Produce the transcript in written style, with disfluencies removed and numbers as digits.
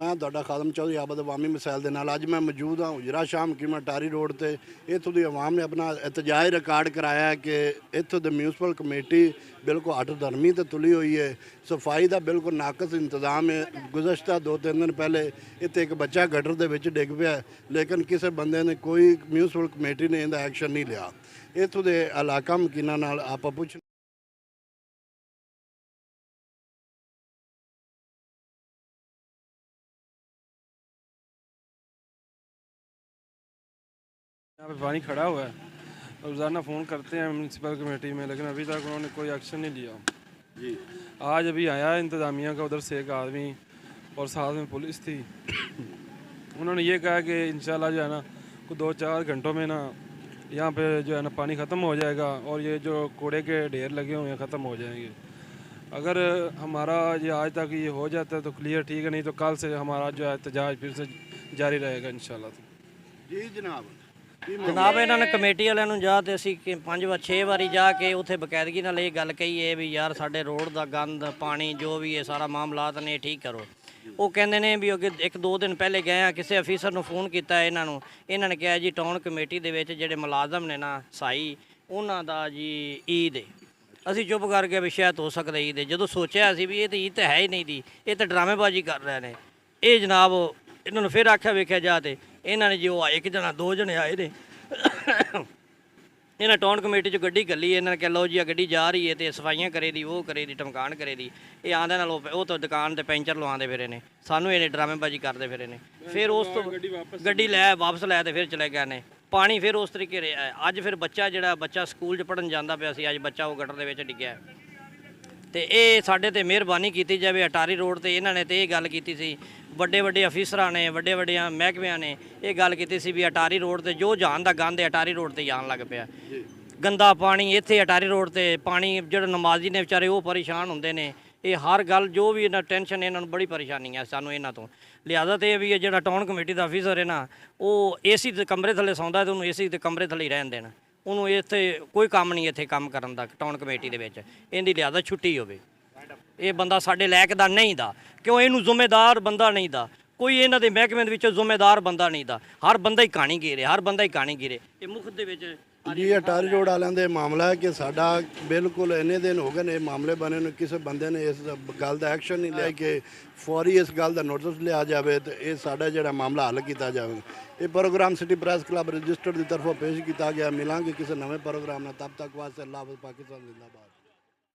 मैं तुहाडा खादम चौधरी आबद अवामी मिसाइल के नाल अज मैं मौजूद हाँ उजरा शाह कीमा टारी रोड पर। इतों की आवाम ने अपना एहतजाज रिकॉर्ड कराया है कि इतों की म्यूनसिपल कमेटी बिल्कुल हठधर्मी तो तुली हुई है। सफाई का बिल्कुल नाकस इंतजाम है। गुज़श्ता 2-3 दिन पहले इतने एक बच्चा गटर के विच डिग पिया, लेकिन किसी बंदे ने कोई म्यूनसिपल कमेटी ने इहदा एक्शन नहीं लिया। इतों के इलाका मकीना नाल आपां पुछ यहाँ पे पानी खड़ा हुआ है। रोज़ाना फ़ोन करते हैं म्यूनसिपल कमेटी में, लेकिन अभी तक उन्होंने कोई एक्शन नहीं लिया। जी आज अभी आया इंतज़ामिया का उधर से एक आदमी और साथ में पुलिस थी। उन्होंने ये कहा कि इंशाल्लाह जो है ना कुछ 2-4 घंटों में ना यहाँ पे जो है ना पानी ख़त्म हो जाएगा और ये जो कूड़े के ढेर लगे हुए हैं ख़त्म हो जाएंगे। अगर हमारा ये आज तक ये हो जाता है तो क्लियर ठीक है, नहीं तो कल से हमारा जो है एहतजाज फिर से जारी रहेगा इंशाल्लाह। जी जनाब जनाब इन्होंने कमेटी वालों ਨੂੰ ਜਾ ਤੇ ਅਸੀਂ 5-6 ਵਾਰੀ ਜਾ ਕੇ ਉੱਥੇ ਬਕਾਇਦਗੀ ਨਾਲ ਇਹ ਗੱਲ ਕਹੀ ਹੈ ਵੀ ਯਾਰ ਸਾਡੇ ਰੋਡ ਦਾ ਗੰਦ ਪਾਣੀ ਜੋ ਵੀ ਹੈ ਸਾਰਾ ਮਾਮਲਾਤ ਨੇ ਠੀਕ ਕਰੋ। ਉਹ ਕਹਿੰਦੇ ਨੇ ਵੀ ਅੱਗੇ 1-2 ਦਿਨ ਪਹਿਲੇ ਗਏ ਆ, ਕਿਸੇ ਅਫੀਸਰ ਨੂੰ ਫੋਨ ਕੀਤਾ ਇਹਨਾਂ ਨੂੰ, ਇਹਨਾਂ ਨੇ ਕਿਹਾ ਜੀ ਟਾਊਨ ਕਮੇਟੀ ਦੇ ਵਿੱਚ ਜਿਹੜੇ ਮੁਲਾਜ਼ਮ ਨੇ ਨਾ ਸਾਈ ਉਹਨਾਂ ਦਾ ਜੀ ਈਦ ਹੈ। ਅਸੀਂ ਚੁੱਪ ਕਰਕੇ ਵੀ ਸ਼ਾਇਦ ਹੋ ਸਕਦਾ ਈਦ ਹੈ। ਜਦੋਂ ਸੋਚਿਆ ਅਸੀਂ ਵੀ ਇਹ ਤਾਂ ਈਦ ਤਾਂ ਹੈ ਹੀ ਨਹੀਂ ਦੀ, ਇਹ ਤਾਂ ਡਰਾਮੇਬਾਜ਼ੀ ਕਰ ਰਹੇ ਨੇ। ਇਹ ਜਨਾਬ ਇਹਨਾਂ ਨੂੰ ਫਿਰ ਆਖਿਆ ਵੇਖਿਆ ਜਾ ਤੇ ਇਹਨਾਂ ਨੇ ਜੋ ਆਏ 1 ਜਣਾ 2 ਜਣੇ ਆਏ ਨੇ ਇਹਨਾਂ ਟਾਊਨ ਕਮੇਟੀ 'ਚ ਗੱਡੀ ਘੱਲੀ। ਇਹਨਾਂ ਨੇ ਕਿਹਾ ਲਓ ਜੀ ਆ ਗੱਡੀ ਜਾ ਰਹੀ ਹੈ ਤੇ ਸਫਾਈਆਂ ਕਰੇ ਦੀ, ਉਹ ਕਰੇ ਦੀ, ਟਮਕਾਣ ਕਰੇ ਦੀ। ਇਹ ਆਂਦੇ ਨਾਲ ਉਹ ਤਾਂ ਦੁਕਾਨ ਤੇ ਪੈਂਚਰ ਲਵਾਉਂਦੇ ਫਿਰੇ ਨੇ, ਸਾਨੂੰ ਇਹਨੇ ਡਰਾਮੇਬਾਜ਼ੀ ਕਰਦੇ ਫਿਰੇ ਨੇ। ਫਿਰ ਉਸ ਤੋਂ ਗੱਡੀ ਲੈ ਵਾਪਸ ਲੈ ਤੇ ਫਿਰ ਚਲੇ ਗਏ ਨੇ। ਪਾਣੀ ਫਿਰ ਉਸ ਤਰੀਕੇ ਰਿਹਾ। ਅੱਜ ਫਿਰ ਜਿਹੜਾ ਬੱਚਾ ਸਕੂਲ 'ਚ ਪੜ੍ਹਨ ਜਾਂਦਾ ਪਿਆ ਸੀ, ਅੱਜ ਬੱਚਾ ਉਹ ਗਟਰ ਦੇ ਵਿੱਚ ਡਿੱਗਿਆ। ਤੇ ਇਹ ਸਾਡੇ ਤੇ ਮਿਹਰਬਾਨੀ ਕੀਤੀ ਜਾਵੇ। ਅਟਾਰੀ ਰੋਡ ਤੇ ਇਹਨਾਂ ਨੇ ਤੇ ਇਹ ਗੱਲ ਕੀਤੀ ਸੀ, ਵੱਡੇ ਅਫੀਸਰਾਂ ਨੇ, ਵੱਡਿਆਂ ਮਹਿਕਮਿਆਂ ਨੇ ਇਹ ਗੱਲ ਕੀਤੀ ਸੀ ਵੀ ਅਟਾਰੀ ਰੋਡ ਤੇ ਜੋ ਜਾਣ ਦਾ ਗੰਦ ਹੈ ਅਟਾਰੀ ਰੋਡ ਤੇ ਜਾਣ ਲੱਗ ਪਿਆ। ਗੰਦਾ ਪਾਣੀ ਇੱਥੇ ਅਟਾਰੀ ਰੋਡ ਤੇ ਪਾਣੀ, ਜਿਹੜਾ ਨਮਾਜ਼ੀ ਨੇ ਵਿਚਾਰੇ ਉਹ ਪਰੇਸ਼ਾਨ ਹੁੰਦੇ ਨੇ। ਇਹ ਹਰ ਗੱਲ ਜੋ ਵੀ ਇਹਨਾਂ ਟੈਨਸ਼ਨ ਇਹਨਾਂ ਨੂੰ ਬੜੀ ਪਰੇਸ਼ਾਨੀ ਹੈ ਸਾਨੂੰ ਇਹਨਾਂ ਤੋਂ। ਲਿਹਾਜ਼ਾ ਤੇ ਇਹ ਵੀ ਜਿਹੜਾ ਟਾਊਨ ਕਮੇਟੀ ਦਾ ਅਫੀਸਰ ਹੈ ਨਾ ਉਹ ਏਸੀ ਦੇ ਕਮਰੇ ਥੱਲੇ ਸੌਂਦਾ ਤੇ ਉਹਨੂੰ ਏਸੀ ਦੇ ਕਮਰੇ ਥੱਲੇ ਹੀ ਰਹਿਣ ਦੇਣ। ਉਹਨੂੰ ਇੱਥੇ ਕੋਈ ਕੰਮ ਨਹੀਂ ਇੱਥੇ ਕੰਮ ਕਰਨ ਦਾ ਟਾਊਨ ਕਮੇਟੀ ਦੇ ਵਿੱਚ। ਇਹਦੀ ਲਿਹਾਜ਼ਾ ਛੁੱਟੀ ਹੋਵੇ। ਇਹ ਬੰਦਾ ਸਾਡੇ ਲਾਇਕ ਦਾ ਨਹੀਂ ਦਾ, ਕਿਉਂ ਇਹਨੂੰ ਜ਼ਿੰਮੇਦਾਰ ਬੰਦਾ ਨਹੀਂ ਦਾ, ਕੋਈ ਇਹਨਾਂ ਦੇ ਮਹਿਕਮੇ ਦੇ ਵਿੱਚੋਂ ਜ਼ਿੰਮੇਦਾਰ ਬੰਦਾ ਨਹੀਂ ਦਾ। ਹਰ ਬੰਦਾ ਹੀ ਕਹਾਣੀ ਘੇਰੇ, ਹਰ ਬੰਦਾ ਹੀ ਕਹਾਣੀ ਘੇਰੇ। ਇਹ ਮੁੱਖ ਦੇ ਵਿੱਚ जी अटारी रोड वालों का मामला है कि साडा बिल्कुल इन्ने दिन हो गए ने मामले बने ने, किसी बंदे ने इस गल का एक्शन नहीं लिया कि फौरी इस गल का नोटिस लिया जाए तो ये साडा जिहड़ा मामला हल किया जाए। ये programme city press club registered की तरफों पेश किया गया। मिलांगे किसी नवे प्रोग्राम में, तब तक वास्ते अल्लाह हाफ़िज़, पाकिस्तान जिंदाबाद।